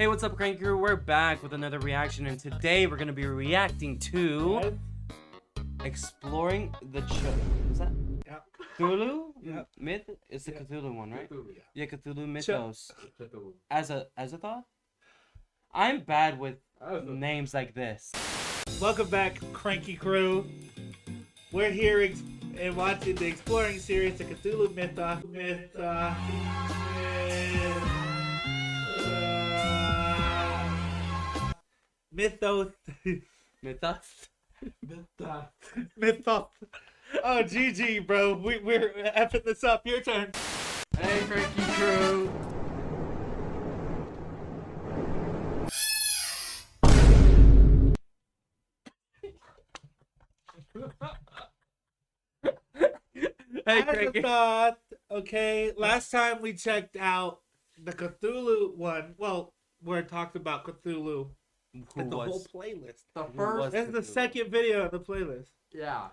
Hey, what's up, Crank Crew? We're back with another reaction, and today we're gonna be reacting to Exploring the Is that Cthulhu? Yep. Myth? It's the Cthulhu one, right? Cthulhu, Yeah, Cthulhu Mythos. Cthulhu. Azathoth? I'm bad with names like this. Welcome back, Cranky Crew. We're here and watching the Exploring series, the Cthulhu Mythos. Mythos. Mythos. Oh, GG, bro. We're effing this up. Your turn. Hey, Cranky Crew. Hey, Cranky. Azathoth. Okay, last time we checked out the Cthulhu one. Well, where it talked about Cthulhu. And the whole playlist. The first. This is the second video of the playlist. Yeah.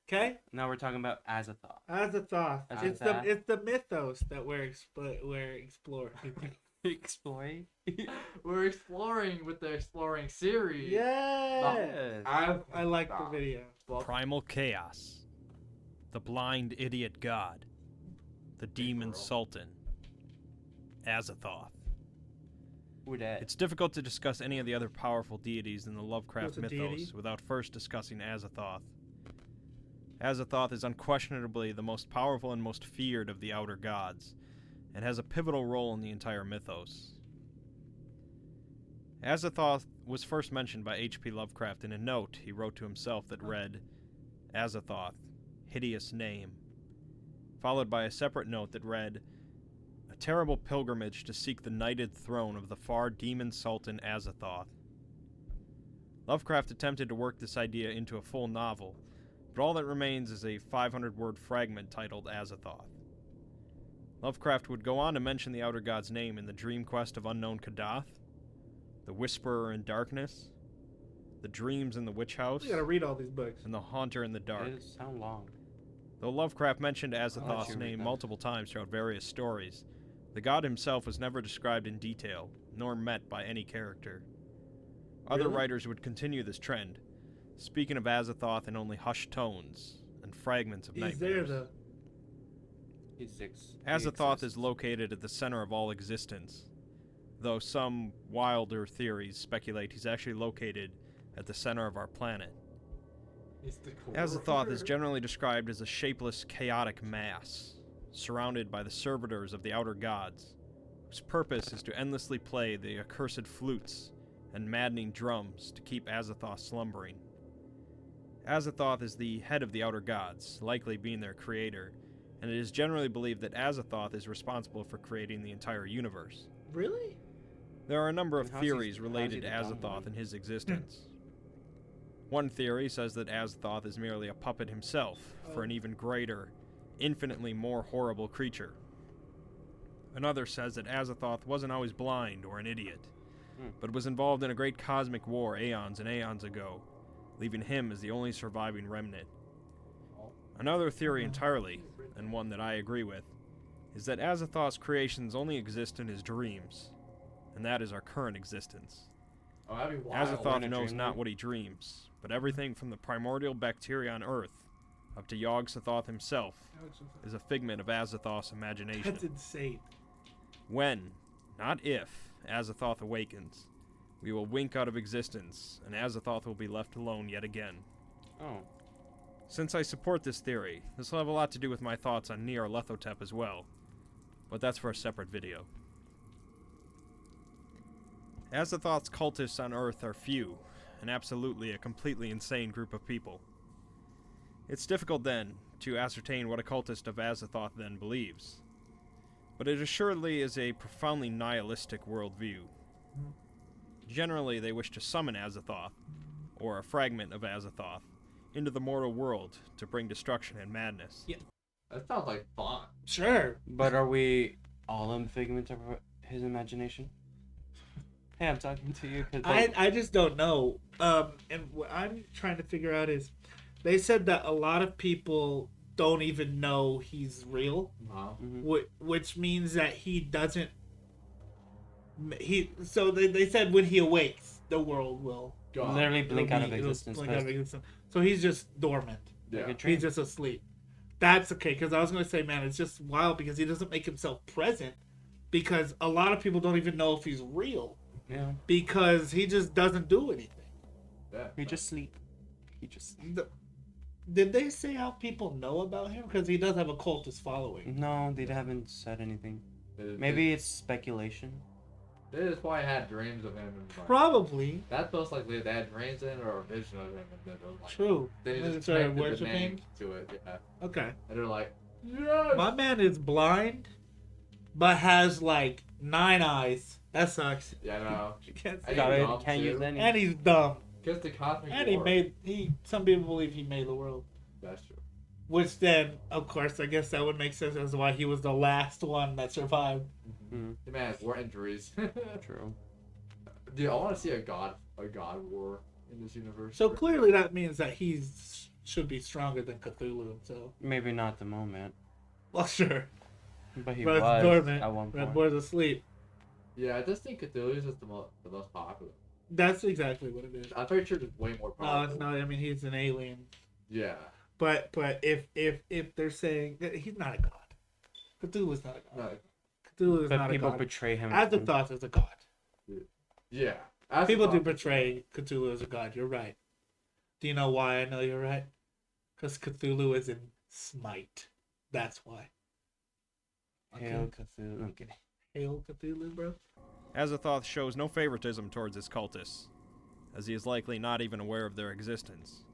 Okay? Now we're talking about Azathoth. Azathoth. Azathoth. It's the mythos that we're exploring. Exploring? We're exploring with the Exploring series. Yeah. I like the video. Primal Chaos, the Blind Idiot God, the Demon Sultan, Azathoth. Who dat? It's difficult to discuss any of the other powerful deities in the Lovecraft What's a mythos deity? without first discussing Azathoth. Azathoth is unquestionably the most powerful and most feared of the outer gods, and has a pivotal role in the entire mythos. Azathoth was first mentioned by H.P. Lovecraft in a note he wrote to himself that read, Azathoth, hideous name, followed by a separate note that read, a terrible pilgrimage to seek the knighted throne of the far demon sultan Azathoth. Lovecraft attempted to work this idea into a full novel, but all that remains is a 500-word fragment titled Azathoth. Lovecraft would go on to mention the outer god's name in the Dream Quest of Unknown Kadath, the Whisperer in Darkness, the Dreams in the Witch House, You gotta read all these books. and the Haunter in the Dark. It sound long. Though Lovecraft mentioned Azathoth's you read name them. multiple times throughout various stories, the god himself was never described in detail, nor met by any character. Other Really? writers would continue this trend, speaking of Azathoth in only hushed tones and fragments of He's nightmares. there though. He's six. Azathoth is located at the center of all existence, though some wilder theories speculate he's actually located at the center of our planet. Azathoth is generally described as a shapeless, chaotic mass, surrounded by the servitors of the outer gods, whose purpose is to endlessly play the accursed flutes and maddening drums to keep Azathoth slumbering. Azathoth is the head of the outer gods, likely being their creator, and it is generally believed that Azathoth is responsible for creating the entire universe. Really? There are a number of And how's he- theories how's related he to the dumb Azathoth one? and his existence. One theory says that Azathoth is merely a puppet himself for an even greater, infinitely more horrible creature. Another says that Azathoth wasn't always blind or an idiot, but was involved in a great cosmic war aeons and aeons ago, leaving him as the only surviving remnant. Another theory entirely, and one that I agree with, is that Azathoth's creations only exist in his dreams, and that is our current existence. Oh, that'd be wild. Azathoth in a knows dream not world. what he dreams, but everything from the primordial bacteria on Earth up to Yog-Sothoth himself is a figment of Azathoth's imagination. That's insane. When, not if, Azathoth awakens, we will wink out of existence, and Azathoth will be left alone yet again. Oh. Since I support this theory, this will have a lot to do with my thoughts on Nyarlathotep as well, but that's for a separate video. Azathoth's cultists on Earth are few, and absolutely a completely insane group of people. It's difficult then to ascertain what a cultist of Azathoth then believes, but it assuredly is a profoundly nihilistic worldview. Generally, they wish to summon Azathoth, or a fragment of Azathoth, into the mortal world to bring destruction and madness. That sounds like fun. Sure. But are we all in figment of his imagination? Hey, I'm talking to you because I just don't know. And what I'm trying to figure out is, they said that a lot of people don't even know he's real, Wow. which means that he doesn't So they said when he awakes, the world will Literally blink out of it'll existence. blink out of existence. So he's just dormant. Yeah. Like a dream. He's just asleep. That's okay, because I was gonna say, man, it's just wild because he doesn't make himself present, because a lot of people don't even know if he's real, Yeah. because he just doesn't do anything. Yeah. He just sleep. He just. Did they say how people know about him? Because he does have a cultist following. No, they haven't said anything. They- Maybe it's speculation. They just probably had dreams of him. And, like, Probably. that's most likely they had dreams in or a vision of him. And then they're like, True. They And they just started connected the name worshiping? to it. Yeah. Okay. And they're like, yes! My man is blind, but has like 9 eyes. That sucks. Yeah, I know. You can't I see. Got it. dumb, Can't use too. any. And he's dumb. Because the cosmic And war. some people believe he made the world. That's true. Which then, of course, I guess that would make sense as to why he was the last one that survived. Mhm. The man has war injuries. True. Dude, I want to see a god war in this universe. So clearly that means that he should be stronger than Cthulhu himself. Maybe not at the moment, Well, sure. but he But it's was dormant. at one Red point. Boy's asleep. Yeah, I just think Cthulhu is just the most popular. That's exactly what it is. I'm pretty sure it's way more No, powerful. it's not. I mean, he's an alien. Yeah. But if they're saying that he's not a god, Cthulhu's not a god. No. Cthulhu is But not a people god. betray him. Azathoth is a god. Yeah. People do Azathoth- betray Cthulhu as a god. You're right. Do you know why I know you're right? Because Cthulhu is in Smite. That's why. Hail Cthulhu. I'm kidding. Hail Cthulhu, bro. Azathoth shows no favoritism towards his cultists, as he is likely not even aware of their existence.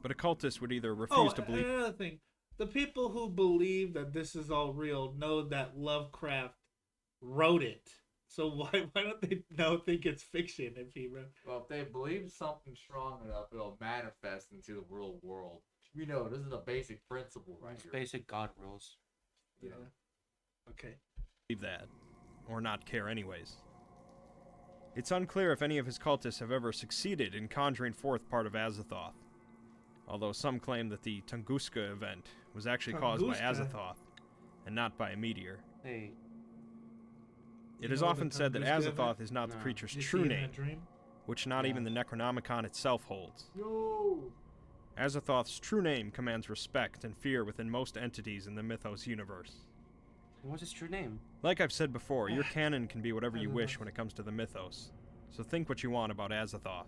But a cultist would either refuse to believe. Another thing. The people who believe that this is all real know that Lovecraft wrote it. So why don't they think it's fiction if he wrote? Well, if they believe something strong enough, it'll manifest into the real world. You know, this is a basic principle right It's here. basic God rules. Yeah. Okay. That, or not care anyways. It's unclear if any of his cultists have ever succeeded in conjuring forth part of Azathoth, although some claim that the Tunguska event was actually caused by Tunguska? Azathoth, and not by a meteor. Hey, It You is know the often said that Tunguska event? Azathoth is not the No. creature's Did you true see it in a name, dream? which not Yeah. even the Necronomicon itself holds. No. Azathoth's true name commands respect and fear within most entities in the Mythos universe. what's his true name? Like I've said before, your canon can be whatever you wish when it comes to the Mythos, so think what you want about Azathoth.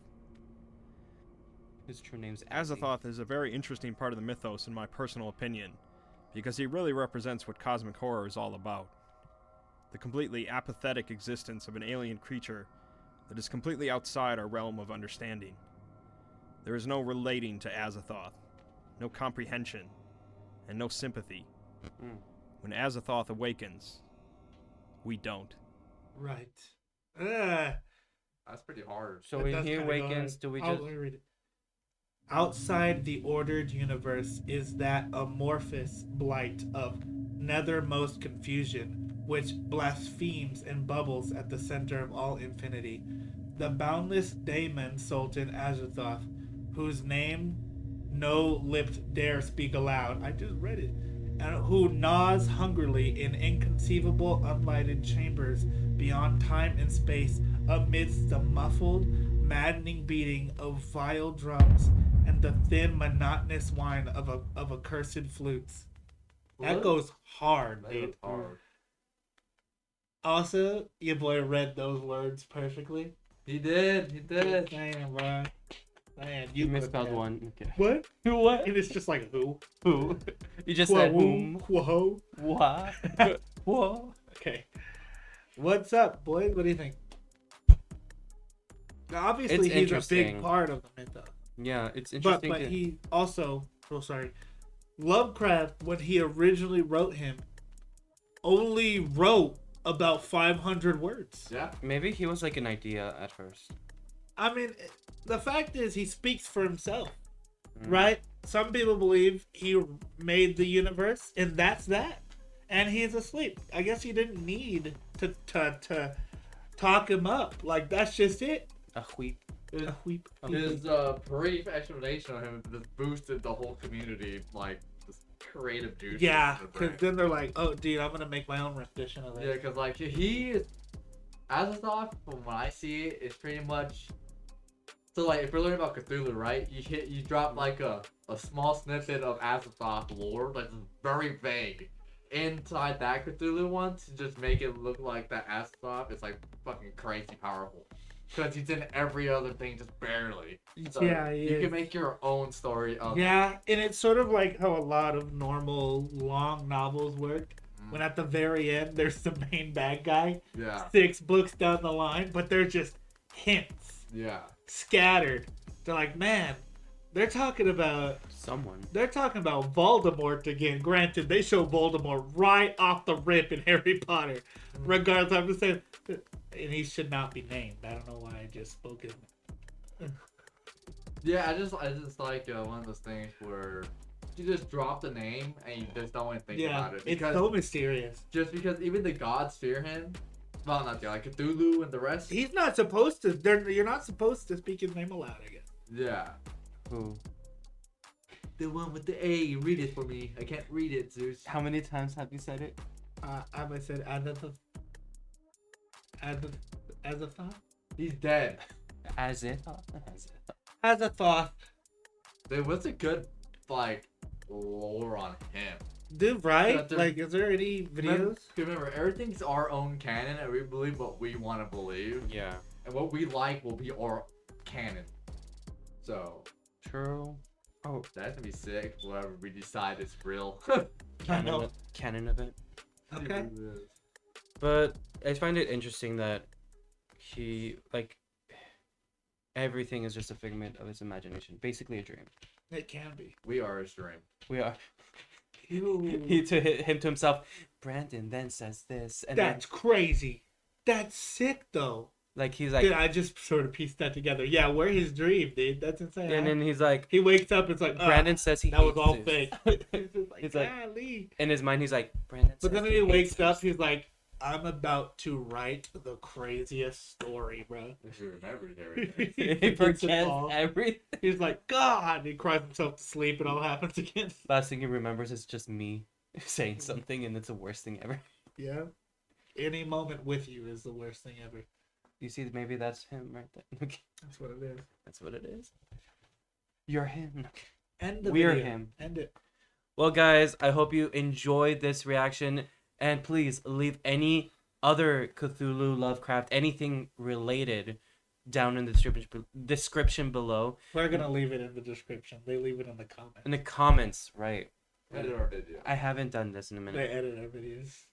His true name's Azathoth is a very interesting part of the Mythos in my personal opinion, because he really represents what cosmic horror is all about. The completely apathetic existence of an alien creature that is completely outside our realm of understanding. There is no relating to Azathoth, no comprehension, and no sympathy. Mm. When Azathoth awakens, we don't. Right. That's pretty hard. So That when does he kinda go awakens, hard. do we Let just? me read it. Outside the ordered universe is that amorphous blight of nethermost confusion, which blasphemes and bubbles at the center of all infinity. The boundless daemon Sultan Azathoth, whose name no lipped dare speak aloud. I just read it. And who gnaws hungrily in inconceivable unlighted chambers beyond time and space, amidst the muffled, maddening beating of vile drums and the thin, monotonous whine of accursed flutes. That What? goes hard, That dude. is hard. Also, your boy read those words perfectly. He did. He did. Damn, bro. Man, You could misspelled have- one. Okay. What? What? And it's just like who? Who? You just said whom? Whoa. What? Whoa. Okay. What's up, boys? What do you think? Now, obviously, It's he's a big interesting. part of the mythos. Yeah, it's But interesting. but he also, Lovecraft, when he originally wrote him, only wrote about 500 words. Yeah. Maybe he was like an idea at first. I mean, the fact is, he speaks for himself, Mm. right? Some people believe he made the universe, and that's that. And he's asleep. I guess he didn't need to talk him up. Like, that's just it. A wheat. His, A weep. his brief explanation of him just boosted the whole community, like, this creative juice. Yeah, because then they're like, oh, dude, I'm going to make my own rendition of it. Yeah, because, like, he is... Azathoth, from what I see, is pretty much. So like, if we're learning about Cthulhu, right? You drop like a small snippet of Azathoth lore that's very vague. Inside that Cthulhu one to just make it look like that Azathoth is like fucking crazy powerful. Because he's in every other thing just barely. So Yeah, he you is. can make your own story of Yeah, and it's sort of like how a lot of normal long novels work. When at the very end there's the main bad guy, Yeah. 6 books down the line, but they're just hints Yeah. scattered. They're like, man, they're talking about Voldemort again. Granted, they show Voldemort right off the rip in Harry Potter. Regardless, I'm just saying, and he should not be named. I don't know why I just spoke his name. Yeah, I just like one of those things where you just drop the name and you just don't want to think about it. It's so mysterious. Just because even the gods fear him. Well, not the like Cthulhu and the rest. He's not supposed to. You're not supposed to speak his name aloud, I guess. Yeah. Who? The one with the A. Read it for me. I can't read it, Zeus. How many times have you said it? I might said Azathoth. He's dead. Azathoth. Dude, what's a good like lore on him? Dude, right? Yeah, Like, is there any videos? Remember, everything's our own canon, and we believe what we want to believe, Yeah. and what we like will be our canon. So True. Oh, that's gonna be sick. Whatever we decide is real. canon of it. Okay. But I find it interesting that everything is just a figment of his imagination. Basically a dream. It can be. We are his dream. We are. Ew. He to him to himself. Brandon then says this, and That's crazy. That's sick, though. like he's like, Dude, I just sort of pieced that together. Yeah, we're his dream, dude. That's insane. and then he's like, He wakes up, it's like, Brandon says he. that was hates all this. fake. He's just like, It's like- golly. In his mind, he's like, Brandon. But says then when he hates wakes up, this." he's like, I'm about to write the craziest story, bro. If he remembers everything. He forgets it forgets all. everything. He's like, God! He cries himself to sleep and all happens again. Last thing he remembers is just me saying something, and it's the worst thing ever. Yeah. Any moment with you is the worst thing ever. You see, maybe that's him right there. Okay. That's what it is. That's what it is. You're him. End the We're video. him. End it. Well, guys, I hope you enjoyed this reaction, and please leave any other Cthulhu, Lovecraft, anything related down in the description below. We're gonna leave it in the description. They leave it in the comments. In the comments, right? Edit our video. I haven't done this in a They minute. edit our videos.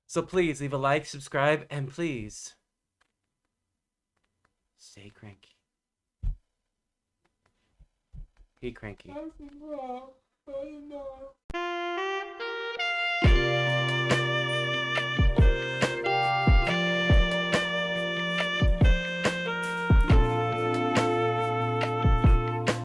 So please leave a like, subscribe, and please stay cranky. Be cranky. I don't know.